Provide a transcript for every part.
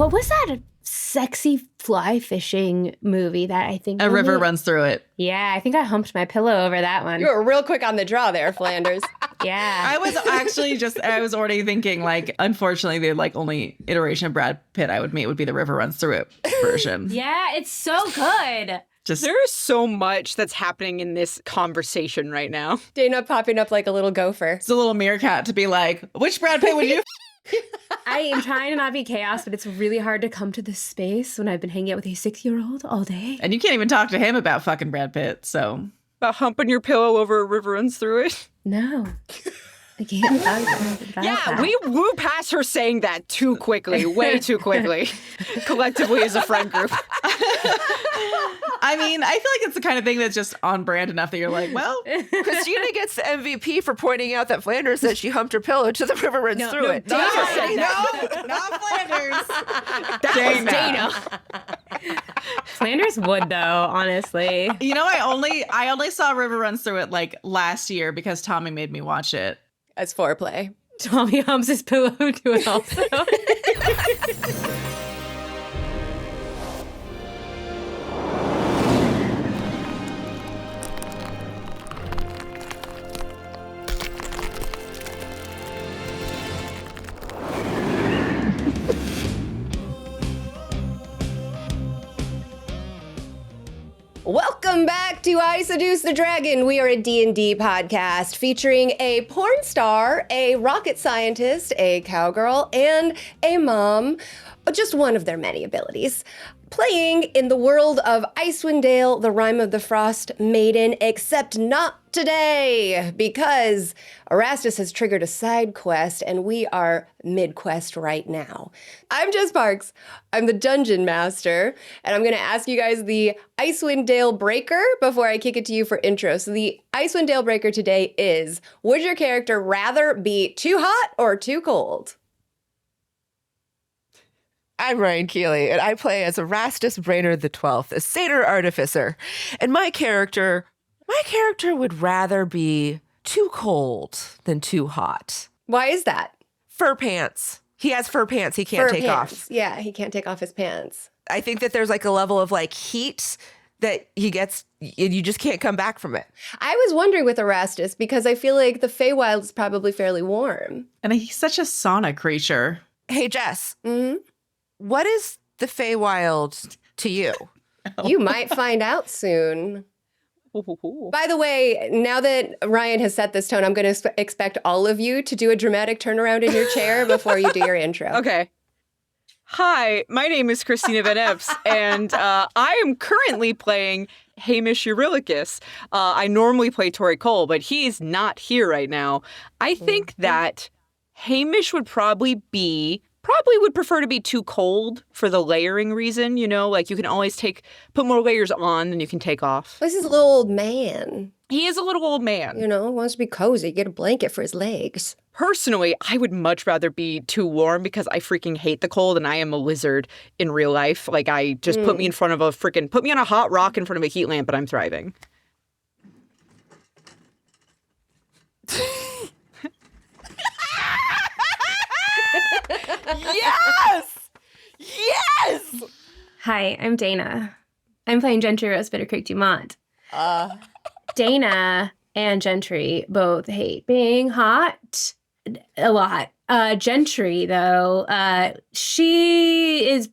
What was that sexy fly fishing movie that I think... A river runs through it. Yeah, I think I humped my pillow over that one. You were real quick on the draw there, Flanders. Yeah. I was actually I was already thinking, like, unfortunately, the like only iteration of Brad Pitt I would meet would be the river runs through it version. Yeah, it's so good. There is so much that's happening in this conversation right now. Dana popping up like a little gopher. It's a little meerkat to be like, which Brad Pitt would you? I am trying to not be chaos, but it's really hard to come to this space when I've been hanging out with a 6-year-old all day. And you can't even talk to him about fucking Brad Pitt, so. About humping your pillow over a river runs through it? No. I can't talk about that. We woo past her saying that too quickly, way too quickly, collectively as a friend group. I mean, I feel like it's the kind of thing that's just on brand enough that you're like, well. Cristina gets the MVP for pointing out that Flanders said she humped her pillow to the river runs through it. No, not Flanders. Dana. Flanders would, though, honestly. You know, I only saw River Runs Through It like last year because Tommy made me watch it. As foreplay. Tommy humps his pillow to it also. Welcome back to I Seduce the Dragon. We are a D&D podcast featuring a porn star, a rocket scientist, a cowgirl, and a mom, just one of their many abilities, playing in the world of Icewind Dale, the Rime of the Frostmaiden, except not today, because Erastus has triggered a side quest, and we are mid-quest right now. I'm Jess Parks. I'm the Dungeon Master, and I'm going to ask you guys the Icewind Dale Breaker before I kick it to you for intro. So the Icewind Dale Breaker today is, would your character rather be too hot or too cold? I'm Ryan Keely, and I play as Erastus Brainerd the 12th, a satyr artificer. And my character would rather be too cold than too hot. Why is that? Fur pants. He has fur pants he can't take off. Yeah, he can't take off his pants. I think that there's like a level of like heat that he gets, and you just can't come back from it. I was wondering with Erastus because I feel like the Feywild is probably fairly warm. And he's such a sauna creature. Hey, Jess. Mm-hmm. What is the Feywild to you? You might find out soon. By the way, now that Ryan has set this tone, I'm going to expect all of you to do a dramatic turnaround in your chair before you do your intro. Okay. Hi, my name is Cristina Van Epps, and I am currently playing Hamish Eurylochus. I normally play Tohri Cole, but he's not here right now. I think that Hamish would probably would prefer to be too cold for the layering reason, you know? Like, you can always put more layers on than you can take off. This is a little old man. He is a little old man. You know, wants to be cozy, get a blanket for his legs. Personally, I would much rather be too warm because I freaking hate the cold and I am a lizard in real life. Like, I just put me on a hot rock in front of a heat lamp and I'm thriving. Yes! Yes! Hi, I'm Dana. I'm playing Gentry Rose Bittercreek Dumont. Dana and Gentry both hate being hot a lot. Gentry, though, she'd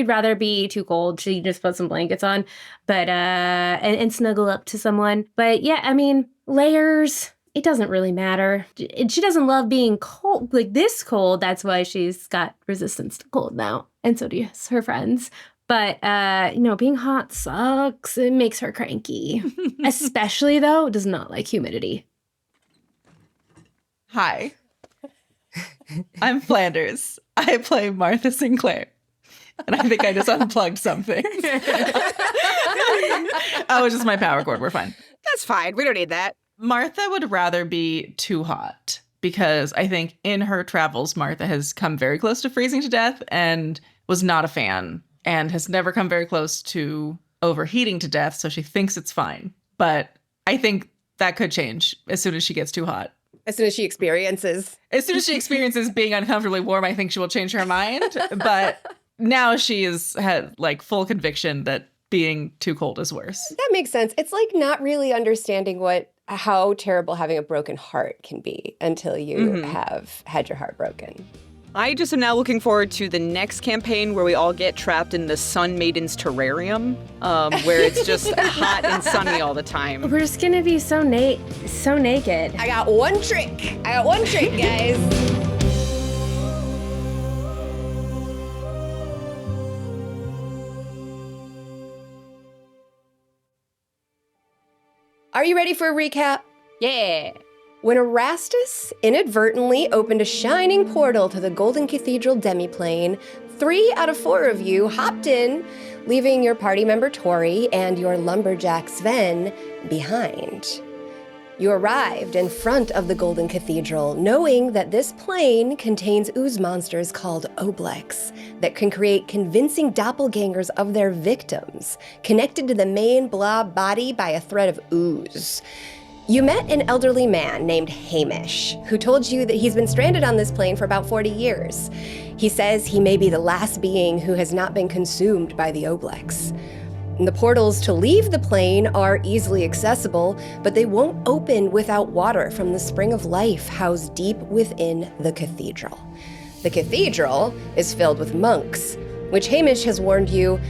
rather be too cold. She just put some blankets on, but and snuggle up to someone. But yeah, I mean, layers. It doesn't really matter. She doesn't love being cold, like this cold. That's why she's got resistance to cold now. And so do her friends. But, being hot sucks. It makes her cranky. Especially, though, does not like humidity. Hi. I'm Flanders. I play Martha Sinclair. And I think I just unplugged something. Oh, it's just my power cord. We're fine. That's fine. We don't need that. Martha would rather be too hot because I think in her travels, Martha has come very close to freezing to death and was not a fan and has never come very close to overheating to death. So she thinks it's fine. But I think that could change as soon as she gets too hot. As soon as she experiences being uncomfortably warm, I think she will change her mind. But now she has had like full conviction that being too cold is worse. That makes sense. It's like not really understanding how terrible having a broken heart can be until you have had your heart broken. I just am now looking forward to the next campaign where we all get trapped in the Sun Maiden's terrarium, where it's just hot and sunny all the time. We're just gonna be so naked. I got one trick, guys. Are you ready for a recap? Yeah. When Erastus inadvertently opened a shining portal to the Golden Cathedral demiplane, 3 out of 4 of you hopped in, leaving your party member Tohri and your lumberjack Sven behind. You arrived in front of the Golden Cathedral, knowing that this plane contains ooze monsters called Oblex that can create convincing doppelgangers of their victims, connected to the main blob body by a thread of ooze. You met an elderly man named Hamish, who told you that he's been stranded on this plane for about 40 years. He says he may be the last being who has not been consumed by the Oblex. The portals to leave the plane are easily accessible, but they won't open without water from the spring of life housed deep within the cathedral. The cathedral is filled with monks, which Hamish has warned you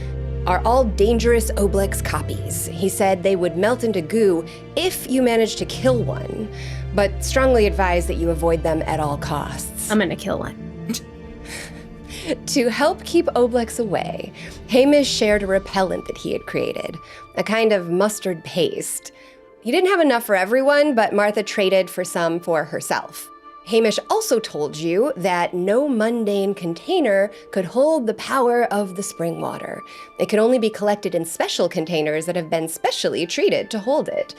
are all dangerous Oblex copies. He said they would melt into goo if you managed to kill one, but strongly advised that you avoid them at all costs. I'm gonna kill one. To help keep Oblex away, Hamish shared a repellent that he had created, a kind of mustard paste. He didn't have enough for everyone, but Martha traded for some for herself. Hamish also told you that no mundane container could hold the power of the spring water. It could only be collected in special containers that have been specially treated to hold it.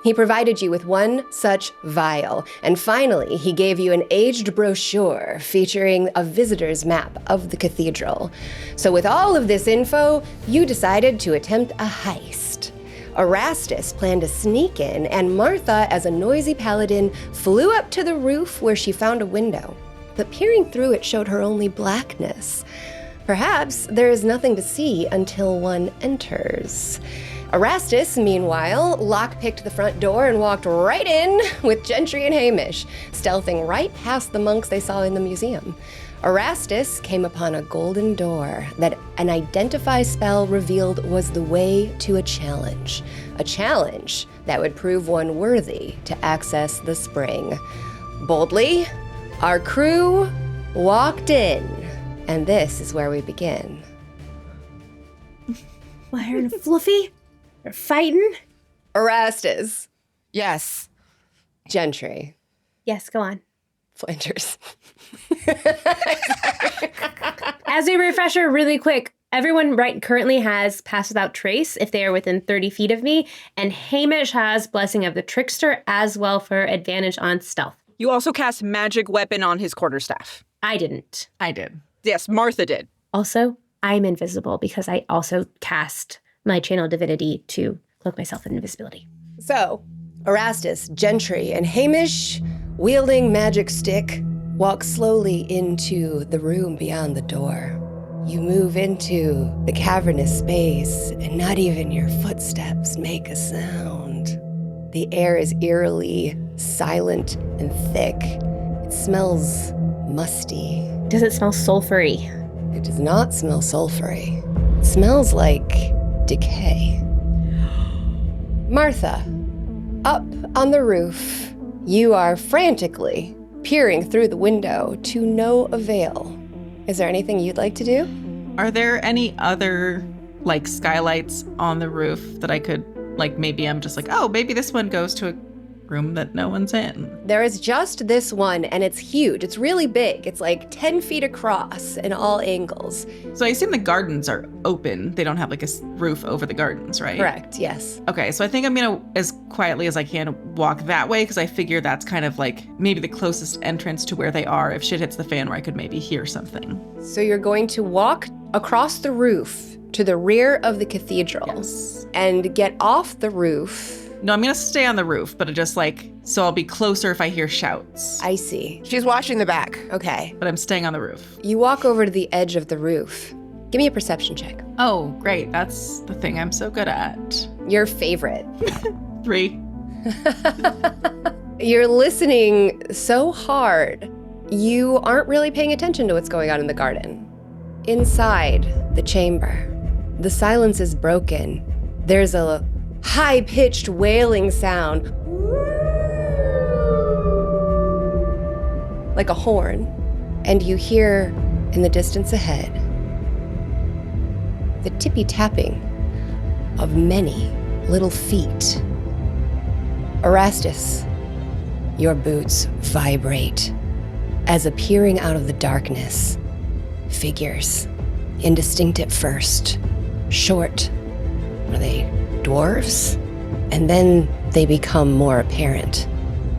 He provided you with one such vial, and finally he gave you an aged brochure featuring a visitor's map of the cathedral. So with all of this info, you decided to attempt a heist. Erastus planned to sneak in, and Martha, as a noisy paladin, flew up to the roof where she found a window. But peering through it showed her only blackness. Perhaps there is nothing to see until one enters. Erastus, meanwhile, lockpicked the front door and walked right in with Gentry and Hamish, stealthing right past the monks they saw in the museum. Erastus came upon a golden door that an identify spell revealed was the way to a challenge that would prove one worthy to access the spring. Boldly, our crew walked in, and this is where we begin. Why are Fluffy? They're fighting? Erastus. Yes. Gentry. Yes, go on. Flanders. As a refresher, really quick, everyone currently has Pass Without Trace if they are within 30 feet of me, and Hamish has Blessing of the Trickster as well for advantage on stealth. You also cast Magic Weapon on his quarterstaff. I didn't. I did. Yes, Martha did. Also, I'm invisible because I also cast my Channel Divinity to cloak myself in invisibility. So, Erastus, Gentry, and Hamish, wielding magic stick, walk slowly into the room beyond the door. You move into the cavernous space, and not even your footsteps make a sound. The air is eerily silent and thick. It smells musty. Does it smell sulfury? It does not smell sulfury. It smells like decay. Martha, up on the roof, you are frantically peering through the window to no avail. Is there anything you'd like to do? Are there any other like skylights on the roof that I could maybe I'm just oh, maybe this one goes to a room that no one's in? There is just this one, and it's huge. It's really big. It's 10 feet across in all angles. So I assume the gardens are open. They don't have a roof over the gardens, right? Correct, yes. Okay, so I think I'm gonna, as quietly as I can, walk that way because I figure that's kind of maybe the closest entrance to where they are if shit hits the fan where I could maybe hear something. So you're going to walk across the roof to the rear of the cathedral. Yes. And get off the roof. No, I'm gonna stay on the roof, but just so I'll be closer if I hear shouts. I see. She's watching the back. Okay. But I'm staying on the roof. You walk over to the edge of the roof, Give me a perception check. Oh, great. That's the thing I'm so good at. Your favorite. 3. You're listening so hard, you aren't really paying attention to what's going on in the garden. Inside the chamber, the silence is broken. There's a high-pitched wailing sound, like a horn, and you hear in the distance ahead the tippy-tapping of many little feet. Erastus, your boots vibrate as appearing out of the darkness, figures, indistinct at first, short. Are they dwarves? And then they become more apparent.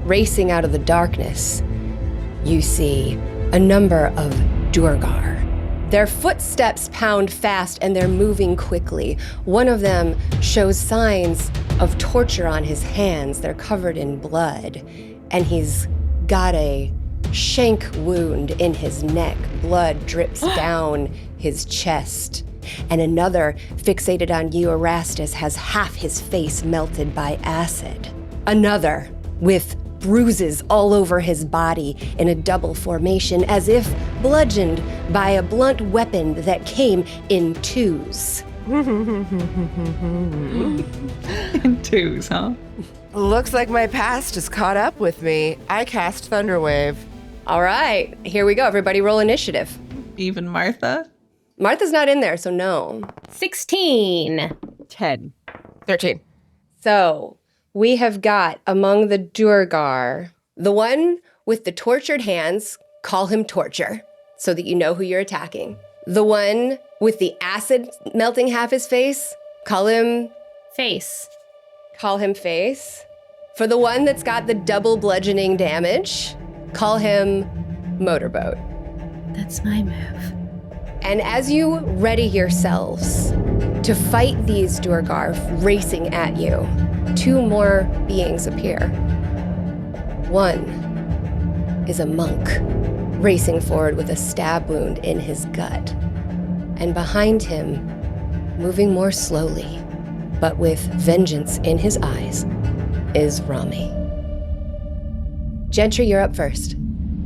Racing out of the darkness, you see a number of Duergar. Their footsteps pound fast and they're moving quickly. One of them shows signs of torture on his hands. They're covered in blood, and he's got a shank wound in his neck. Blood drips down his chest. And another, fixated on you, Erastus, has half his face melted by acid. Another, with bruises all over his body in a double formation, as if bludgeoned by a blunt weapon that came in twos. In twos, huh? Looks like my past has caught up with me. I cast Thunderwave. All right, here we go. Everybody roll initiative. Even Martha? Martha's not in there, so no. 16. 10. 13. So we have got among the Duergar, the one with the tortured hands, call him Torture, so that you know who you're attacking. The one with the acid melting half his face, call him Face. Face. For the one that's got the double bludgeoning damage, call him Motorboat. That's my move. And as you ready yourselves to fight these Duergar racing at you, 2 more beings appear. One is a monk racing forward with a stab wound in his gut. And behind him, moving more slowly, but with vengeance in his eyes, is Rime. Gentry, you're up first.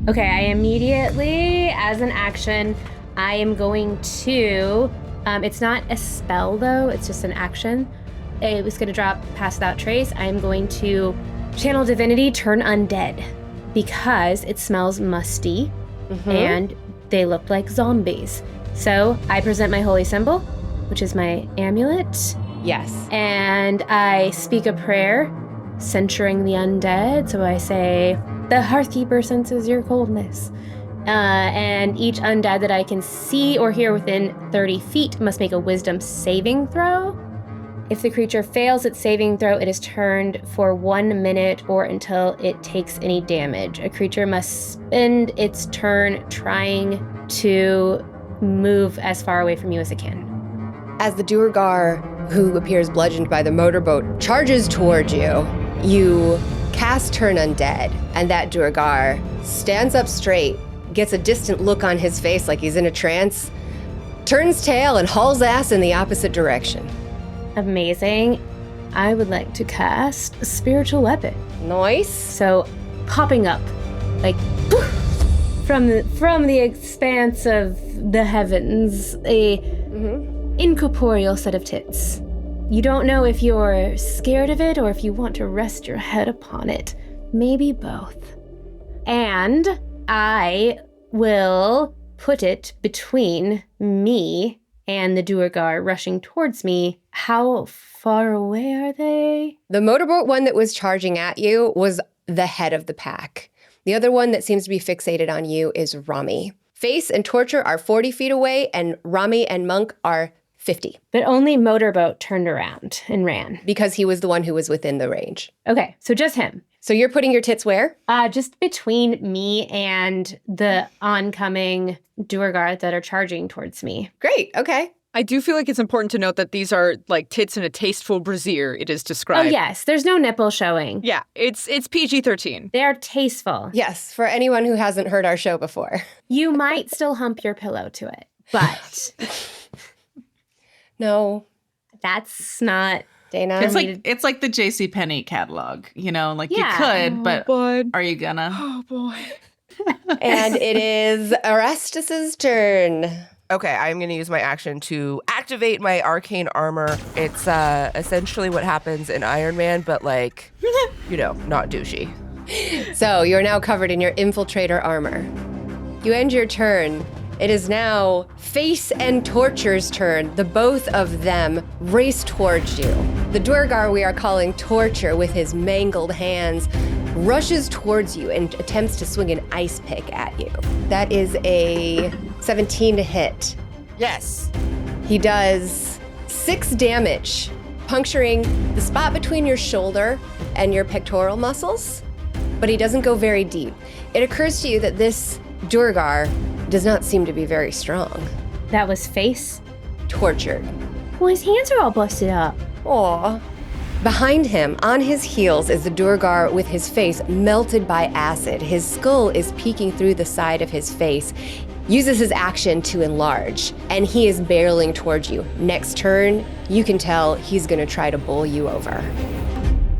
Okay, I immediately, as an action, I am going to, it's not a spell though, it's just an action. It was going to drop Pass Without Trace. I am going to channel Divinity, turn undead, because it smells musty and they look like zombies. So I present my holy symbol, which is my amulet. Yes. And I speak a prayer, censuring the undead. So I say, the Hearthkeeper senses your coldness. And each undead that I can see or hear within 30 feet must make a wisdom saving throw. If the creature fails its saving throw, it is turned for 1 minute or until it takes any damage. A creature must spend its turn trying to move as far away from you as it can. As the Duergar, who appears bludgeoned by the motorboat, charges toward you, you cast Turn Undead, and that Duergar stands up straight, gets a distant look on his face like he's in a trance, turns tail and hauls ass in the opposite direction. Amazing. I would like to cast a spiritual weapon. Nice. So popping up, like poof, from the expanse of the heavens, a incorporeal set of tits. You don't know if you're scared of it or if you want to rest your head upon it. Maybe both. And I will put it between me and the Duergar rushing towards me. How far away are they? The motorboat one that was charging at you was the head of the pack. The other one that seems to be fixated on you is Rime. Face and Torture are 40 feet away, and Rime and Monk are 50. But only Motorboat turned around and ran. Because he was the one who was within the range. Okay, so just him. So you're putting your tits where? Just between me and the oncoming Duergar that are charging towards me. Great, okay. I do feel like it's important to note that these are like tits in a tasteful brassiere, it is described. Oh, yes. There's no nipple showing. Yeah, it's PG-13. They are tasteful. Yes, for anyone who hasn't heard our show before. You might still hump your pillow to it, but No. That's not. Dana? It's like the JCPenney catalog, you know? Like, Yeah. you could, but Bud. are you gonna? Oh, boy. And it is Erastus's turn. Okay, I'm going to use my action to activate my arcane armor. It's essentially what happens in Iron Man, but like, you know, not douchey. So you're now covered in your infiltrator armor. You end your turn. It is now Face and Torture's turn. The both of them race towards you. The Duergar we are calling Torture, with his mangled hands, rushes towards you and attempts to swing an ice pick at you. That is a 17 to hit. Yes. He does 6 damage, puncturing the spot between your shoulder and your pectoral muscles, but he doesn't go very deep. It occurs to you that this Duergar does not seem to be very strong. That was Face. Tortured. Well, his hands are all busted up. Aw. Behind him, on his heels, is the Duergar with his face melted by acid. His skull is peeking through the side of his face. Uses his action to enlarge, and he is barreling towards you. Next turn, you can tell he's gonna try to bowl you over.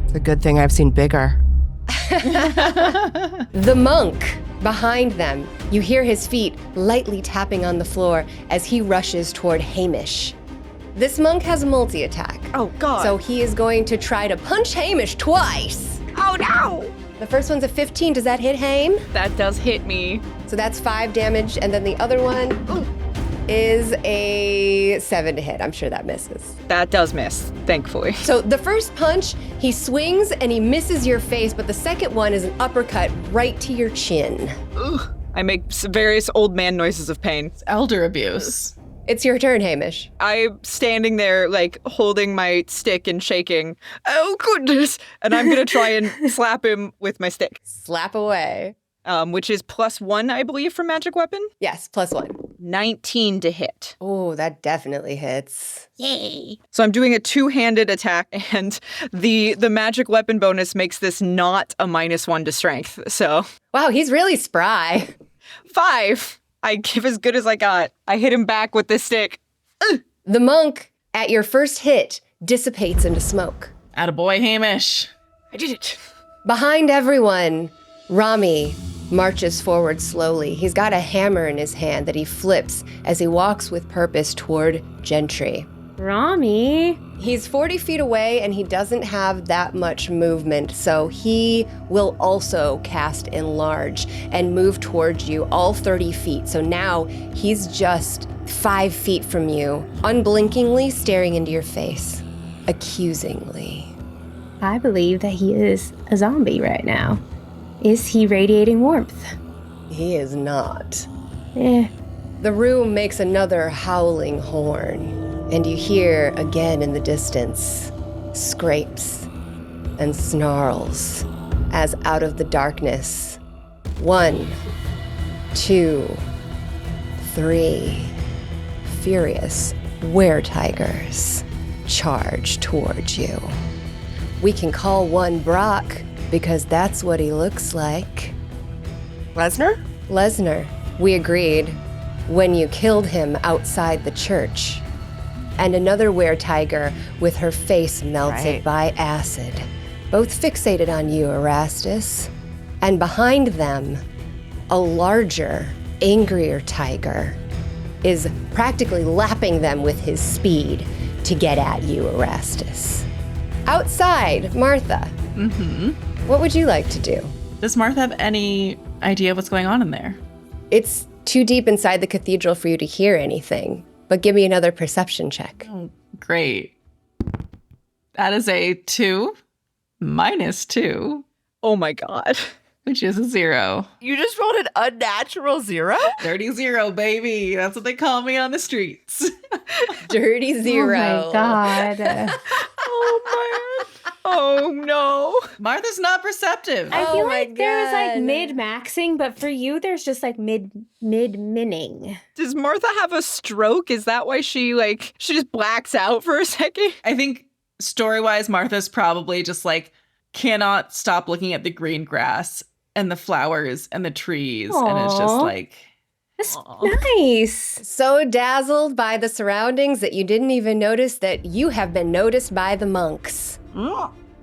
It's a good thing I've seen bigger. The monk behind them, you hear his feet lightly tapping on the floor as he rushes toward Hamish. This monk has a multi-attack. Oh, God. So he is going to try to punch Hamish twice. Oh, no. The first one's a 15. Does that hit Ham? That does hit me. So that's 5 damage, and then the other one is a 7 to hit. I'm sure that misses. That does miss, thankfully. So the first punch, he swings and he misses your face, but the second one is an uppercut right to your chin. I make various old man noises of pain. Elder abuse. It's your turn, Hamish. I'm standing there, like, holding my stick and shaking. Oh, goodness. And I'm going to try and slap him with my stick, Slap away. which is +1, I believe, for magic weapon. Yes, +1. 19 to hit. Oh, that definitely hits. Yay. So I'm doing a 2-handed attack, and the magic weapon bonus makes this not a -1 to strength. So Wow, he's really spry. 5. I give as good as I got. I hit him back with this stick. The monk, at your first hit, dissipates into smoke. Attaboy, Hamish. I did it. Behind everyone, Rami marches forward slowly. He's got a hammer in his hand that he flips as he walks with purpose toward Gentry. Rami. He's 40 feet away and he doesn't have that much movement, so he will also cast Enlarge and move towards you all 30 feet. So now he's just 5 feet from you, unblinkingly staring into your face, accusingly. I believe that he is a zombie right now. Is he radiating warmth? He is not. Eh. The room makes another howling horn, and you hear again in the distance scrapes and snarls as out of the darkness 1, 2, 3 furious were-tigers charge towards you. We can call one Brock because that's what he looks like. Lesnar? Lesnar, we agreed when you killed him outside the church. And another were-tiger with her face melted Right. by acid, both fixated on you, Erastus. And behind them, a larger, angrier tiger is practically lapping them with his speed to get at you, Erastus. Outside, Martha. What would you like to do? Does Martha have any idea what's going on in there? It's too deep inside the cathedral for you to hear anything, but give me another perception check. Oh, great. That is a 2 -2, Oh my God. which is a 0. You just rolled an unnatural 0? Dirty 0, baby. That's what they call me on the streets. Dirty 0. Oh my God. Oh man. Oh no. Martha's not perceptive. I Oh feel my like there's like God. mid-maxing, but for you, there's just like mid-minning. Does Martha have a stroke? Is that why she just blacks out for a second? I think story-wise, Martha's probably just like cannot stop looking at the green grass and the flowers and the trees. And it's just Aw. like, That's nice. So dazzled by the surroundings that you didn't even notice that you have been noticed by the monks.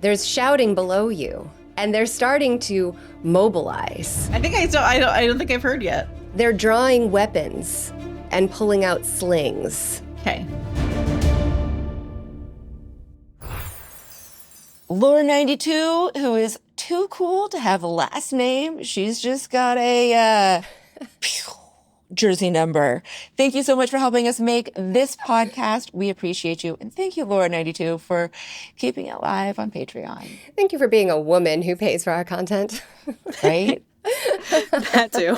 There's shouting below you, and they're starting to mobilize. I don't think I've heard yet. They're drawing weapons and pulling out slings. Okay. Lore 92, who is too cool to have a last name. She's just got a jersey number. Thank you so much for helping us make this podcast. We appreciate you. And thank you, Lore 92, for keeping it live on Patreon. Thank you for being a woman who pays for our content. Right? That too.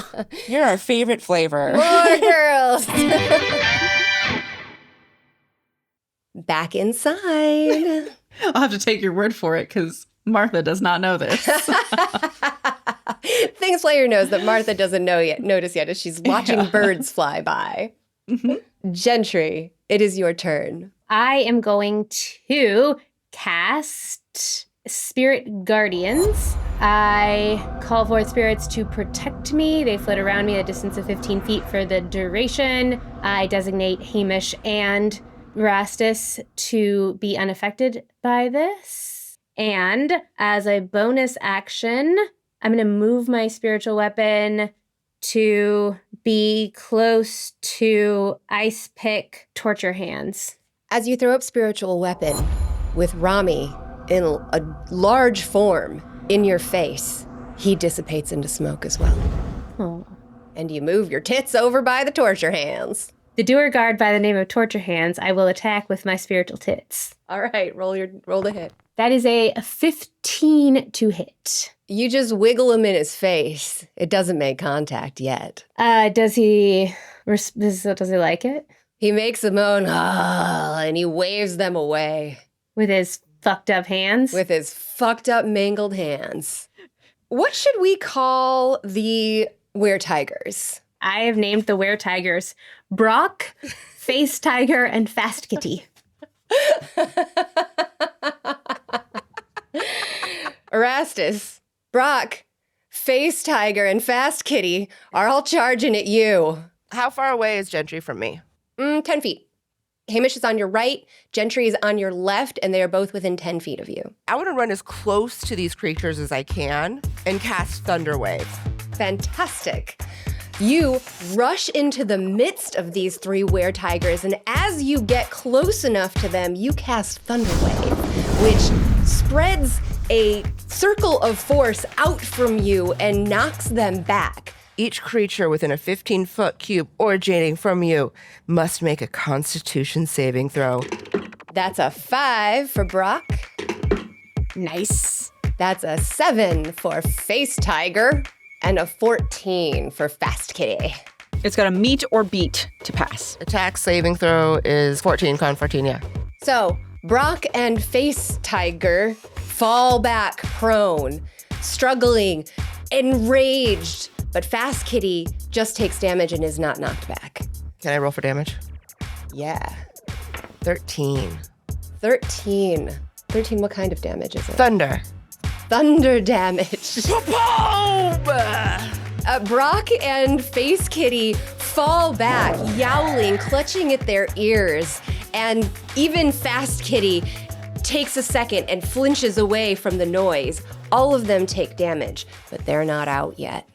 You're our favorite flavor. More girls. Back inside. I'll have to take your word for it because Martha does not know this. Things Slayer knows that Martha doesn't notice yet as she's watching birds fly by. Gentry, it is your turn. I am going to cast Spirit Guardians. I call forth spirits to protect me. They float around me at a distance of 15 feet for the duration. I designate Hamish and Erastus to be unaffected by this. And as a bonus action, I'm going to move my spiritual weapon to be close to Ice Pick Torture Hands. As you throw up spiritual weapon with Rami in a large form in your face, he dissipates into smoke as well. Oh. And you move your tits over by the torture hands. The doer guard by the name of Torture Hands, I will attack with my spiritual tits. All right, roll the hit. That is a 15 to hit. You just wiggle him in his face. It doesn't make contact yet. Does he like it? He makes a moan, and he waves them away. With his fucked up hands? With his fucked up, mangled hands. What should we call the were-tigers? I have named the were-tigers Brock, Face Tiger, and Fast Kitty. Erastus, Brock, Face Tiger, and Fast Kitty are all charging at you. How far away is Gentry from me? 10 feet. Hamish is on your right, Gentry is on your left, and they are both within 10 feet of you. I want to run as close to these creatures as I can and cast Thunder Wave. Fantastic. You rush into the midst of these three were-tigers, and as you get close enough to them, you cast Thunder Wave, which spreads a circle of force out from you and knocks them back. Each creature within a 15-foot cube originating from you must make a Constitution saving throw. That's a 5 for Brock. Nice. That's a 7 for Face Tiger. And a 14 for Fast Kitty. It's got a meet or beat to pass. Attack saving throw is 14 con 14, yeah. So, Brock and Face Tiger fall back prone, struggling, enraged. But Fast Kitty just takes damage and is not knocked back. Can I roll for damage? Yeah. 13. 13. 13, what kind of damage is it? Thunder. Thunder damage. Boom! Brock and Face Kitty fall back, yowling, clutching at their ears. And even Fast Kitty takes a second and flinches away from the noise. All of them take damage, but they're not out yet.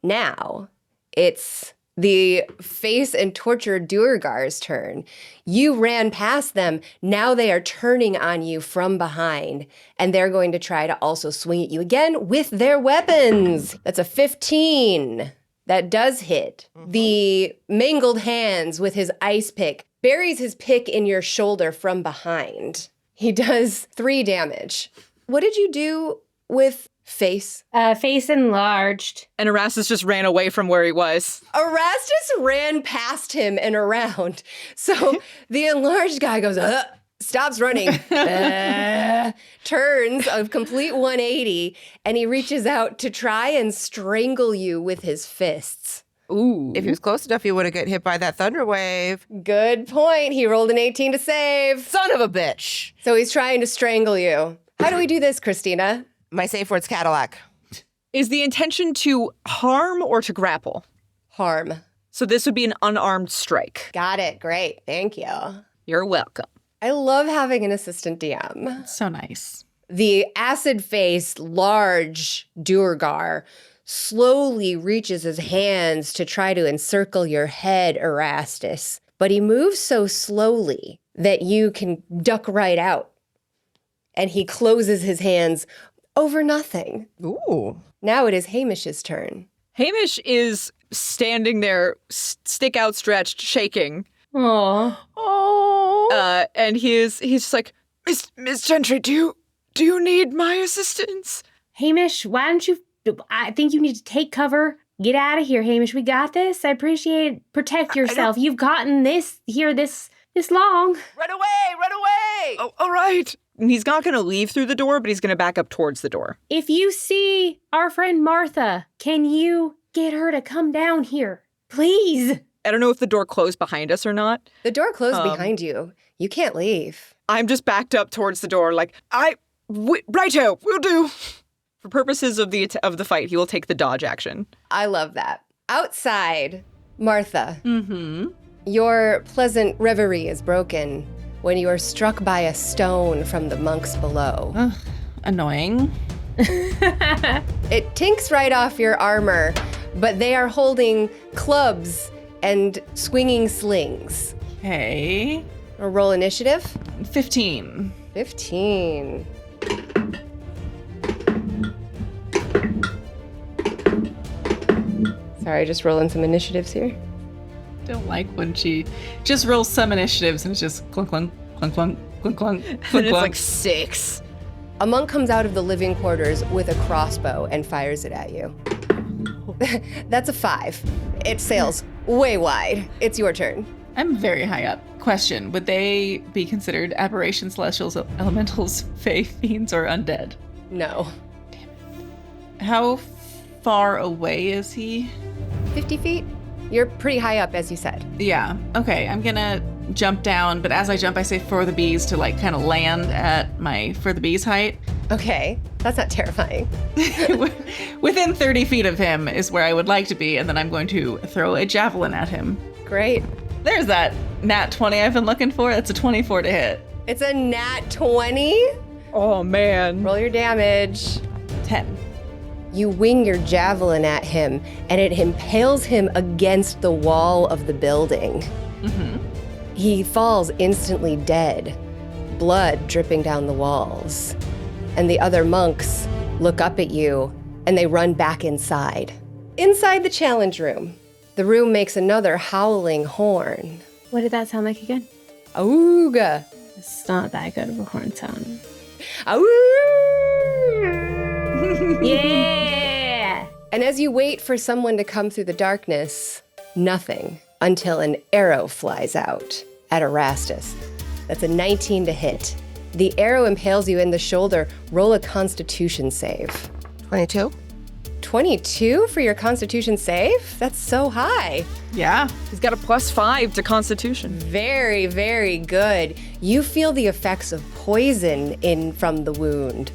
Now, it's the Face and Torture Duergar's turn. You ran past them. Now they are turning on you from behind, and they're going to try to also swing at you again with their weapons. That's a 15. That does hit. The mangled hands with his ice pick buries his pick in your shoulder from behind. He does 3 damage. What did you do with Face? Face enlarged. And Erastus just ran away from where he was. Erastus ran past him and around. So the enlarged guy goes, stops running, turns a complete 180, and he reaches out to try and strangle you with his fists. Ooh. If he was close enough, he would have got hit by that Thunder Wave. Good point. He rolled an 18 to save. Son of a bitch. So he's trying to strangle you. How do we do this, Cristina? My safe word's Cadillac. Is the intention to harm or to grapple? Harm. So this would be an unarmed strike. Got it. Great. Thank you. You're welcome. I love having an assistant DM. So nice. The acid-faced, large Duergar slowly reaches his hands to try to encircle your head, Erastus. But he moves so slowly that you can duck right out. And he closes his hands over nothing. Ooh. Now it is Hamish's turn. Hamish is standing there, stick outstretched, shaking. Aw. Oh. And he's just like, Miss Gentry, do you need my assistance? Hamish, why don't you... I think you need to take cover. Get out of here, Hamish. We got this. I appreciate it. Protect yourself. You've gotten this here this long. Run away! Run away! Oh, all right. And he's not going to leave through the door, but he's going to back up towards the door. If you see our friend Martha, can you get her to come down here? Please. I don't know if the door closed behind us or not. The door closed behind you. You can't leave. I'm just backed up towards the door like, righto, will do. For purposes of the fight, he will take the dodge action. I love that. Outside, Martha, Mm-hmm. your pleasant reverie is broken when you are struck by a stone from the monks below. Annoying. It tinks right off your armor, but they are holding clubs and swinging slings. Okay. Or roll initiative. 15. 15. Sorry, just rolling some initiatives here. Don't like when she just rolls some initiatives and it's just clunk, clunk, clunk, clunk, clunk, clunk, And clunk, it's clunk. like 6. A monk comes out of the living quarters with a crossbow and fires it at you. That's a 5. It sails way wide. It's your turn. I'm very high up. Question, would they be considered aberrations, celestials, elementals, fae, fiends, or undead? No. How far away is he? 50 feet? You're pretty high up, as you said. Yeah. Okay, I'm gonna jump down, but as I jump, I say for the bees to like kind of land at my for the bees height. Okay, that's not terrifying. Within 30 feet of him is where I would like to be, and then I'm going to throw a javelin at him. Great. There's that nat 20 I've been looking for. That's a 24 to hit. It's a nat 20. Oh, man. Roll your damage. 10. You wing your javelin at him, and it impales him against the wall of the building. Mm-hmm. He falls instantly dead, blood dripping down the walls. And the other monks look up at you, and they run back inside. Inside the challenge room, the room makes another howling horn. What did that sound like again? Auga! It's not that good of a horn sound. Yeah! And as you wait for someone to come through the darkness, nothing until an arrow flies out at Erastus. That's a 19 to hit. The arrow impales you in the shoulder. Roll a Constitution save. 22? 22 for your Constitution save? That's so high. Yeah. He's got a +5 to Constitution. Very, very good. You feel the effects of poison in from the wound,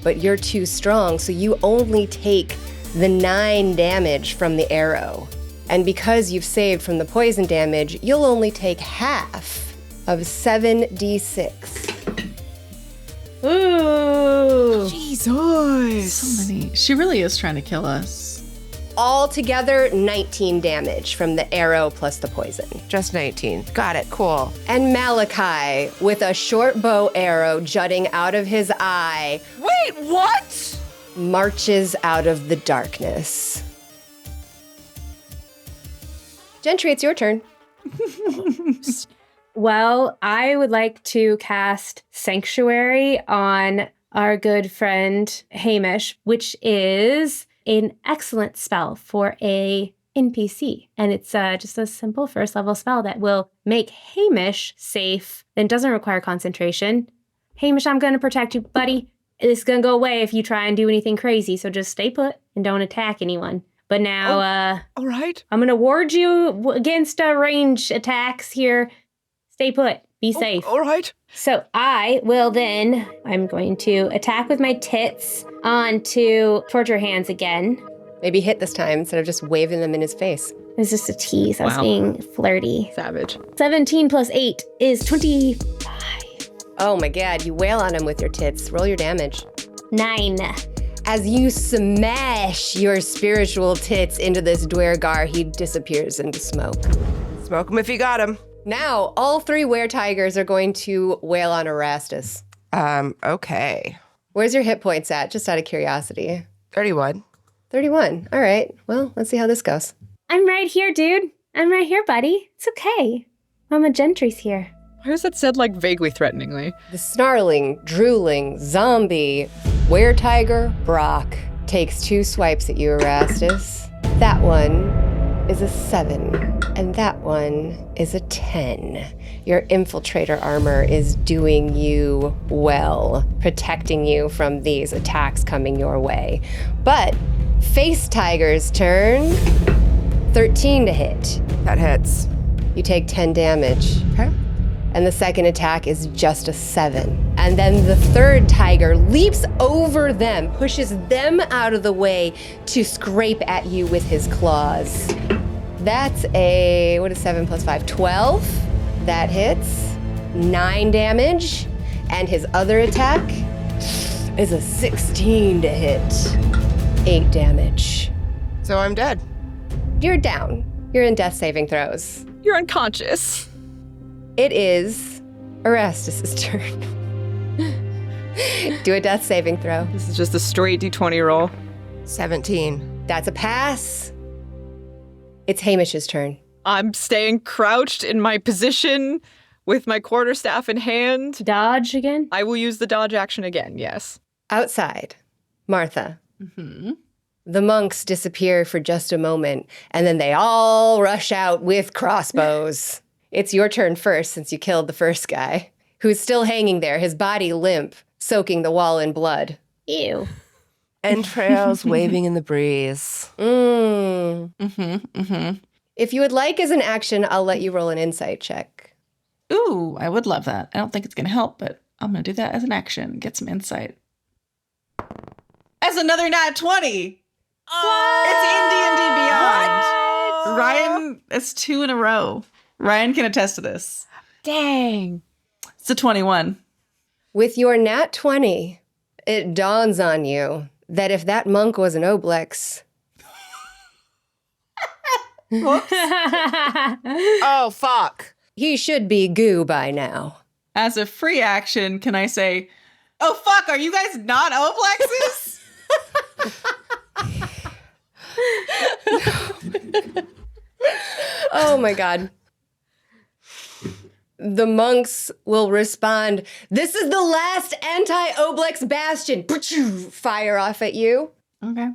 but you're too strong, so you only take the 9 damage from the arrow. And because you've saved from the poison damage, you'll only take half of 7d6. Ooh! Jesus. So many. She really is trying to kill us. Altogether, 19 damage from the arrow plus the poison. Just 19. Got it. Cool. And Malachi, with a short bow arrow jutting out of his eye, Wait, what? marches out of the darkness. Gentry, it's your turn. Well, I would like to cast Sanctuary on our good friend Hamish, which is an excellent spell for a NPC. And it's just a simple first level spell that will make Hamish safe and doesn't require concentration. Hamish, I'm going to protect you, buddy. It's going to go away if you try and do anything crazy, so just stay put and don't attack anyone. But now, All right. I'm going to ward you against range attacks here. Stay put. Be safe. All right. So I'm going to attack with my tits onto Torture Hands again. Maybe hit this time instead of just waving them in his face. It was just a tease. I was Wow. being flirty. Savage. 17 plus 8 is 25. Oh my god, you wail on him with your tits. Roll your damage. 9. As you smash your spiritual tits into this Dwergar, he disappears into smoke. Smoke him if you got him. Now, all 3 were-tigers are going to wail on Erastus. Okay. Where's your hit points at, just out of curiosity? 31. 31. All right. Well, let's see how this goes. I'm right here, dude. I'm right here, buddy. It's okay. Mama Gentry's here. Why is that said like vaguely threateningly? The snarling, drooling, zombie, were-tiger Brock takes 2 swipes at you, Erastus. That one is a 7, and that one is a 10. Your infiltrator armor is doing you well, protecting you from these attacks coming your way. But Face Tiger's turn, 13 to hit. That hits. You take 10 damage. Okay. And the second attack is just a 7. And then the third tiger leaps over them, pushes them out of the way to scrape at you with his claws. That's a, what is 7 plus 5? 12. That hits. 9 damage. And his other attack is a 16 to hit. 8 damage. So I'm dead. You're down. You're in death saving throws. You're unconscious. It is Erastus' turn. Do a death saving throw. This is just a straight D20 roll. 17. That's a pass. It's Hamish's turn. I'm staying crouched in my position with my quarterstaff in hand. Dodge again? I will use the dodge action again, yes. Outside, Martha. Mm-hmm. The monks disappear for just a moment, and then they all rush out with crossbows. It's your turn first since you killed the first guy, who's still hanging there, his body limp, soaking the wall in blood. Ew. Entrails waving in the breeze. If you would like as an action, I'll let you roll an insight check. Ooh, I would love that. I don't think it's going to help, but I'm going to do that as an action. Get some insight. As another nat 20. It's in D&D Beyond. Ryan, it's 2 in a row. Ryan can attest to this. Dang. It's a 21. With your nat 20, it dawns on you that if that monk was an Oblex, Oh, fuck. he should be goo by now. As a free action, can I say, oh, fuck, are you guys not Oblexes? Oh my god. The monks will respond, this is the last anti-Oblex bastion. Fire off at you. Okay.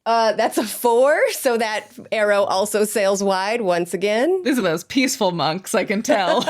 That's a 4, so that arrow also sails wide once again. These are those peaceful monks, I can tell.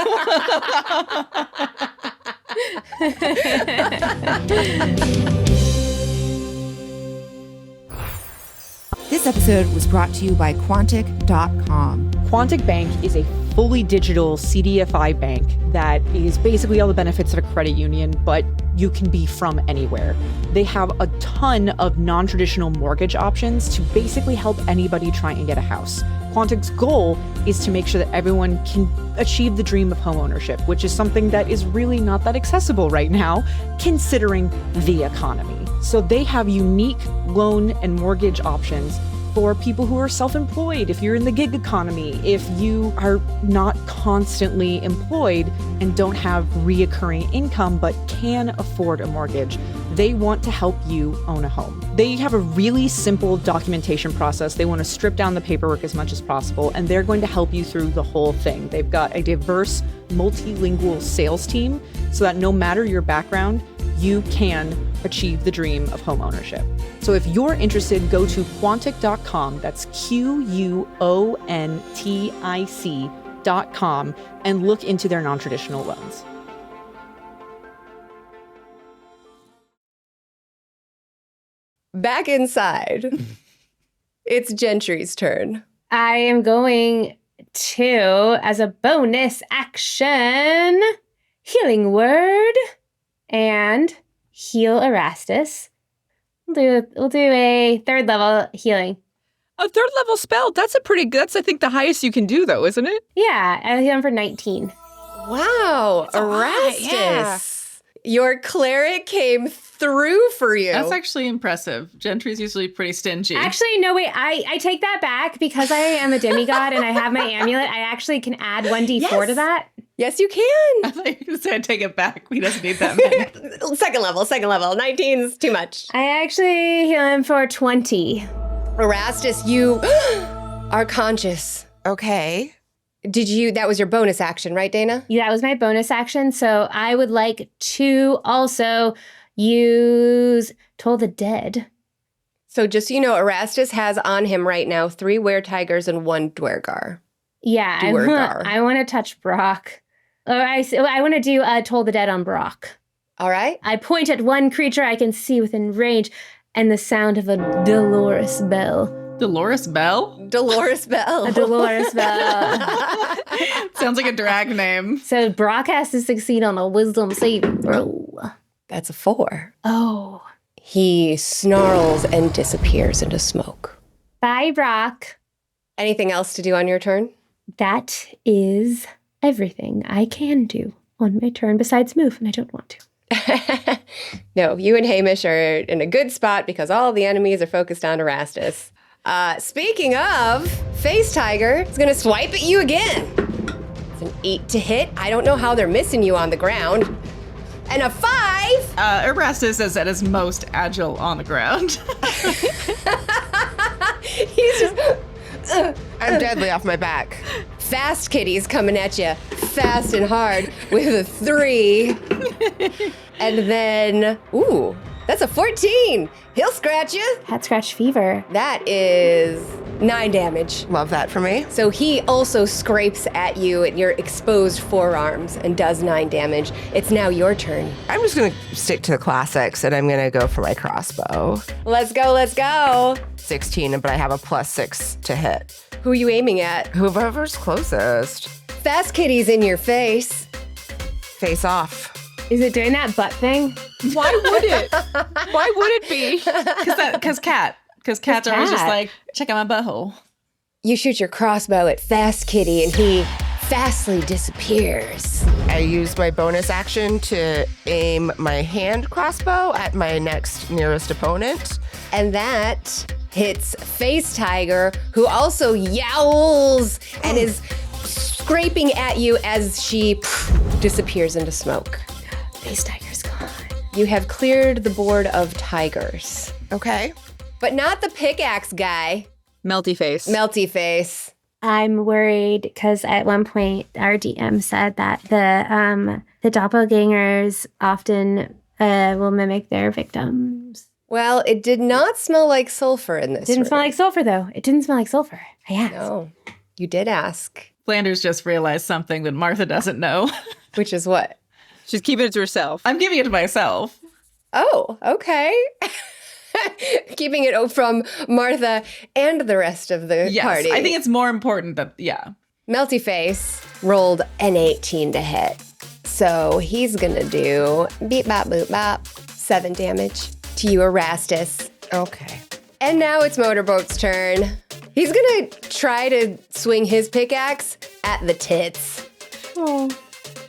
This episode was brought to you by Quantic.com. Quantic Bank is a fully digital CDFI bank that is basically all the benefits of a credit union, but you can be from anywhere. They have a ton of non-traditional mortgage options to basically help anybody try and get a house. Quantic's goal is to make sure that everyone can achieve the dream of homeownership, which is something that is really not that accessible right now, considering the economy. So they have unique loan and mortgage options for people who are self-employed, if you're in the gig economy, if you are not constantly employed and don't have reoccurring income but can afford a mortgage, they want to help you own a home. They have a really simple documentation process. They want to strip down the paperwork as much as possible, and they're going to help you through the whole thing. They've got a diverse, multilingual sales team so that no matter your background, you can achieve the dream of home ownership. So if you're interested, go to Quantic.com, that's QUONTIC.com, and look into their non-traditional loans. Back inside, it's Gentry's turn. I am going to, as a bonus action, Healing Word and heal Erastus. We'll do a 3rd level healing. A 3rd level spell, that's I think the highest you can do though, isn't it? Yeah, I hit him for 19. Wow, Erastus. Your cleric came through for you. That's actually impressive. Gentry's usually pretty stingy. Actually, no, wait, I take that back because I am a demigod and I have my amulet. I actually can add 1d4 to that. Yes, you can. I thought you were going to say take it back. He doesn't need that many. Second level. 19's too much. I actually heal him for 20. Erastus, you are conscious. Okay. That was your bonus action, right, Dana? Yeah, that was my bonus action. So I would like to also use Toll the Dead. So just so you know, Erastus has on him right now 3 were-tigers and 1 dwergar. Yeah, I want to touch Brock. Or I want to do Toll the Dead on Brock. All right. I point at one creature I can see within range and the sound of a Dolores bell. Dolores Bell? Dolores Bell. A Dolores bell. Sounds like a drag name. So Brock has to succeed on a wisdom saving throw. That's a 4. Oh. He snarls and disappears into smoke. Bye, Brock. Anything else to do on your turn? That is everything I can do on my turn besides move, and I don't want to. No, you and Hamish are in a good spot because all the enemies are focused on Erastus. Speaking of, Face Tiger is going to swipe at you again. It's an 8 to hit. I don't know how they're missing you on the ground. And a 5. Erastus is at his most agile on the ground. He's just... I'm deadly off my back. Fast Kitty's coming at you fast and hard with a 3. And then, ooh, that's a 14. He'll scratch you. Hat scratch fever. That is 9 damage. Love that for me. So he also scrapes at you at your exposed forearms and does 9 damage. It's now your turn. I'm just going to stick to the classics and I'm going to go for my crossbow. Let's go. 16, but I have a +6 to hit. Who are you aiming at? Whoever's closest. Fast Kitty's in your face. Face off. Is it doing that butt thing? Why would it? Why would it be? Because cats are always just like, check out my butthole. You shoot your crossbow at Fast Kitty and he fastly disappears. I use my bonus action to aim my hand crossbow at my next nearest opponent. And that hits Face Tiger, who also yowls and is scraping at you as she disappears into smoke. Face Tiger's gone. You have cleared the board of tigers. Okay. But not the pickaxe guy. Melty face. Melty Face. I'm worried because at one point our DM said that the doppelgangers often will mimic their victims. Well, it did not smell like sulfur in this It didn't room. smell like sulfur, though. It didn't smell like sulfur. I asked. No, you did ask. Flanders just realized something that Martha doesn't know. Which is what? She's keeping it to herself. I'm giving it to myself. Oh, okay. Keeping it from Martha and the rest of the Yes, party. I think it's more important that, yeah. Melty Face rolled an 18 to hit. So he's gonna do beep bop boop bop, 7 damage to you, Erastus. Okay. And now it's Motorboat's turn. He's gonna try to swing his pickaxe at the tits. Oh,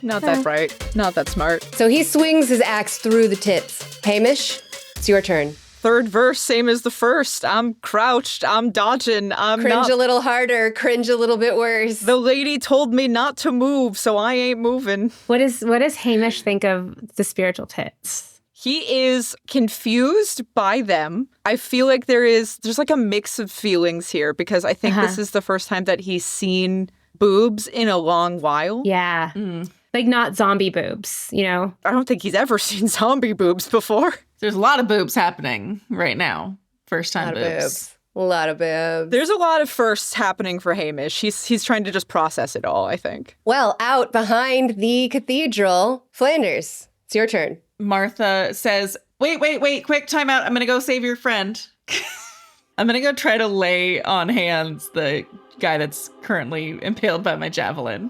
not that bright. Not that smart. So he swings his axe through the tits. Hamish, it's your turn. Third verse, same as the first. I'm crouched. I'm dodging. Cringe a little harder, cringe a little bit worse. The lady told me not to move, so I ain't moving. What does Hamish think of the spiritual tits? He is confused by them. I feel like there's like a mix of feelings here because I think this is the first time that he's seen boobs in a long while. Yeah. Like not zombie boobs, you know? I don't think he's ever seen zombie boobs before. There's a lot of boobs happening right now. First time boobs. A lot of boobs. There's a lot of firsts happening for Hamish. He's trying to just process it all, I think. Well, out behind the cathedral, Flanders, it's your turn. Martha says, wait, quick, time out. I'm going to go save your friend. I'm going to go try to lay on hands the guy that's currently impaled by my javelin.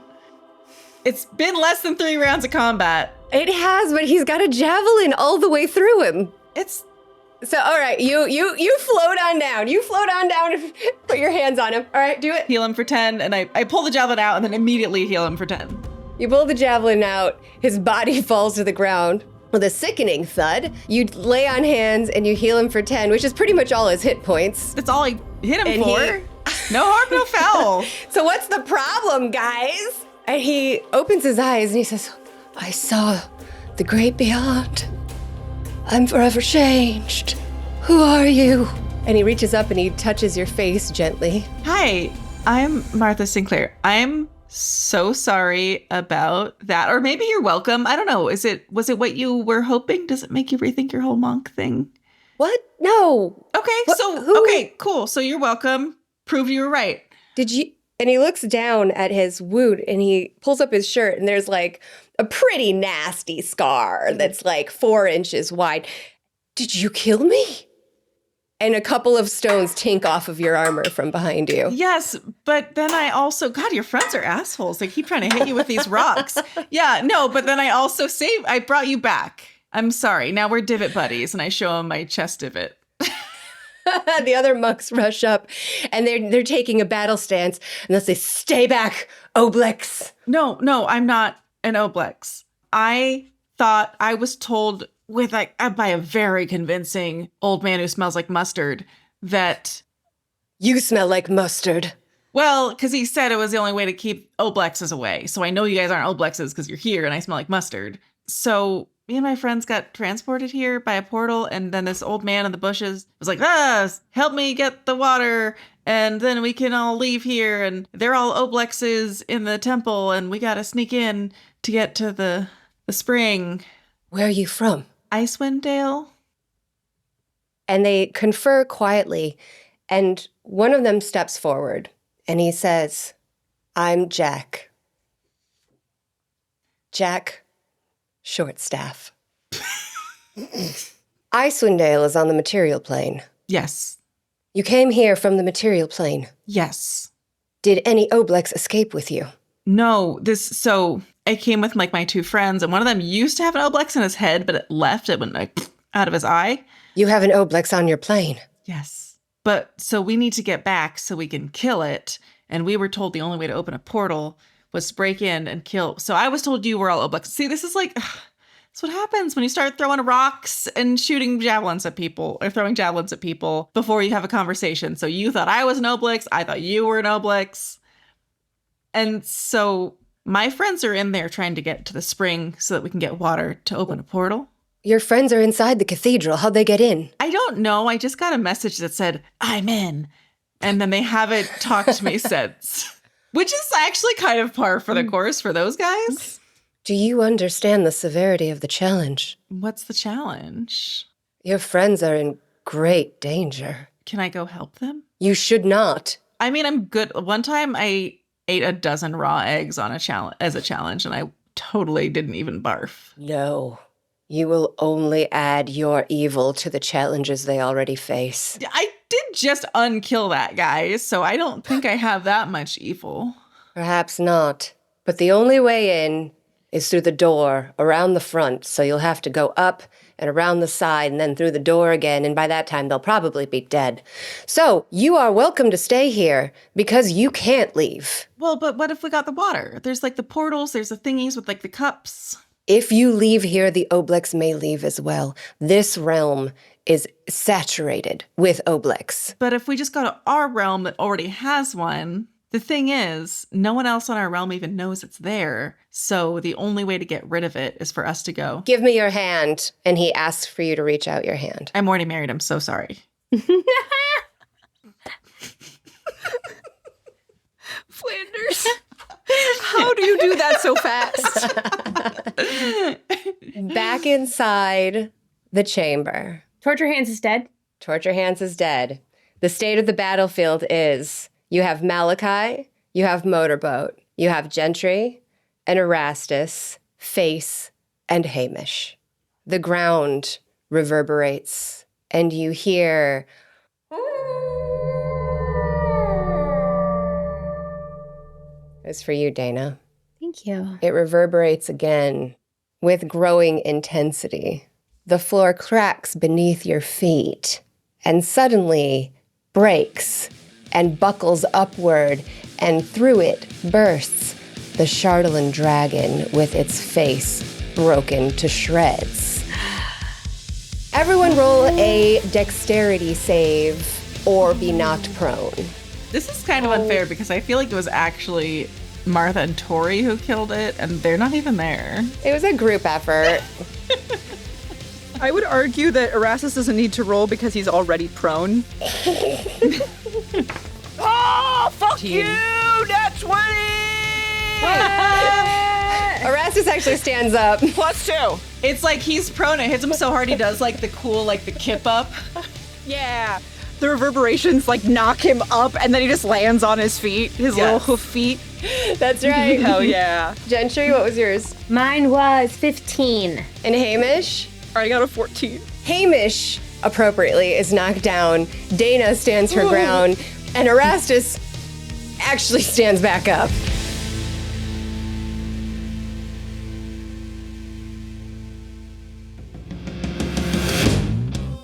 It's been less than 3 rounds of combat. It has, but he's got a javelin all the way through him. It's So, all right, you float on down. You float on down and put your hands on him. All right, do it. Heal him for 10, and I pull the javelin out and then immediately heal him for 10. You pull the javelin out. His body falls to the ground with a sickening thud. You lay on hands and you heal him for 10, which is pretty much all his hit points. That's all I hit him And for. No harm, no foul. So what's the problem, guys? And he opens his eyes and he says, I saw the great beyond. I'm forever changed. Who are you? And he reaches up and he touches your face gently. Hi, I'm Martha Sinclair. I'm so sorry about that. Or maybe you're welcome. I don't know. Was it what you were hoping? Does it make you rethink your whole monk thing? What? No. Okay, okay, cool. So you're welcome. Prove you were right. Did you? And he looks down at his wound and he pulls up his shirt and there's like a pretty nasty scar that's like 4 inches wide. Did you kill me? And a couple of stones tink off of your armor from behind you. Yes, but then I also, God, your friends are assholes. They keep trying to hit you with these rocks. Yeah, no, but then I also I brought you back. I'm sorry. Now we're divot buddies, and I show him my chest divot. The other monks rush up and they're taking a battle stance and they'll say, stay back, Oblex. No, I'm not an Oblex. I thought I was told by a very convincing old man who smells like mustard that... You smell like mustard. Well, because he said it was the only way to keep Oblexes away. So I know you guys aren't Oblexes because you're here and I smell like mustard. So me and my friends got transported here by a portal, and then this old man in the bushes was like, help me get the water, and then we can all leave here, and they're all Oblexes in the temple, and we gotta sneak in to get to the spring. Where are you from? Icewind Dale. And they confer quietly, and one of them steps forward, and he says, I'm Jack. Jack Shortstaff. Icewind Dale is on the material plane. Yes. You came here from the material plane. Yes. Did any Oblex escape with you? No, so I came with like my 2 friends, and one of them used to have an Oblex in his head, but it left. It went like out of his eye. You have an Oblex on your plane. Yes. But so we need to get back so we can kill it. And we were told the only way to open a portal was to break in and kill. So I was told you were all Oblex. See, this is like, that's what happens when you start throwing rocks and shooting javelins at people, or throwing javelins at people before you have a conversation. So you thought I was an Oblex. I thought you were an Oblex. And so my friends are in there trying to get to the spring so that we can get water to open a portal. Your friends are inside the cathedral. How'd they get in? I don't know. I just got a message that said, I'm in. And then they haven't talked to me since. Which is actually kind of par for the course for those guys. Do you understand the severity of the challenge? What's the challenge? Your friends are in great danger. Can I go help them? You should not. I mean, I'm good. One time I ate a dozen raw eggs on as a challenge, and I totally didn't even barf. No. You will only add your evil to the challenges they already face. I did just unkill that guy, so I don't think I have that much evil. Perhaps not. But the only way in is through the door around the front, so you'll have to go up and around the side and then through the door again, and by that time they'll probably be dead. So you are welcome to stay here because you can't leave. Well, but what if we got the water? There's like the portals, there's the thingies with like the cups. If you leave here, the Oblex may leave as well. This realm is saturated with Oblex. But if we just go to our realm that already has one, the thing is, no one else on our realm even knows it's there. So the only way to get rid of it is for us to go. Give me your hand. And he asks for you to reach out your hand. I'm already married. I'm so sorry. Flanders. How do you do that so fast? Back inside the chamber. Torture Hands is dead. Torture Hands is dead. The state of the battlefield is you have Malachi, you have Motorboat, you have Gentry and Erastus, Face, and Hamish. The ground reverberates, and you hear... It's for you, Dana. Thank you. It reverberates again with growing intensity. the floor cracks beneath your feet and suddenly breaks and buckles upward, and through it bursts the Chardalyn dragon with its face broken to shreds. Everyone roll a dexterity save or be knocked prone. This is kind of unfair because I feel like it was actually Martha and Tohri who killed it, and they're not even there. It was a group effort. I would argue that Erastus doesn't need to roll because he's already prone. Oh, fuck you! That's 20! Erastus actually stands up. +2. It's like he's prone. It hits him so hard he does like the cool, like the kip up. Yeah. The reverberations like knock him up and then he just lands on his feet, his little hoof feet. That's right. Hell yeah. Gentry, what was yours? Mine was 15. And Hamish? I got a 14. Hamish, appropriately, is knocked down. Dana stands her ground. And Erastus actually stands back up.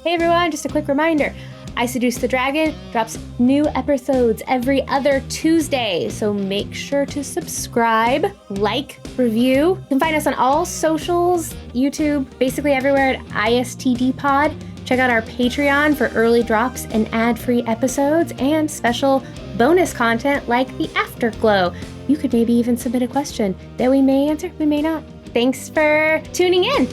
Hey everyone, just a quick reminder. I Seduce the Dragon drops new episodes every other Tuesday, so make sure to subscribe, like, review. You can find us on all socials, YouTube, basically everywhere at ISTD Pod. Check out our Patreon for early drops and ad-free episodes and special bonus content like the Afterglow. You could maybe even submit a question that we may answer, we may not. Thanks for tuning in.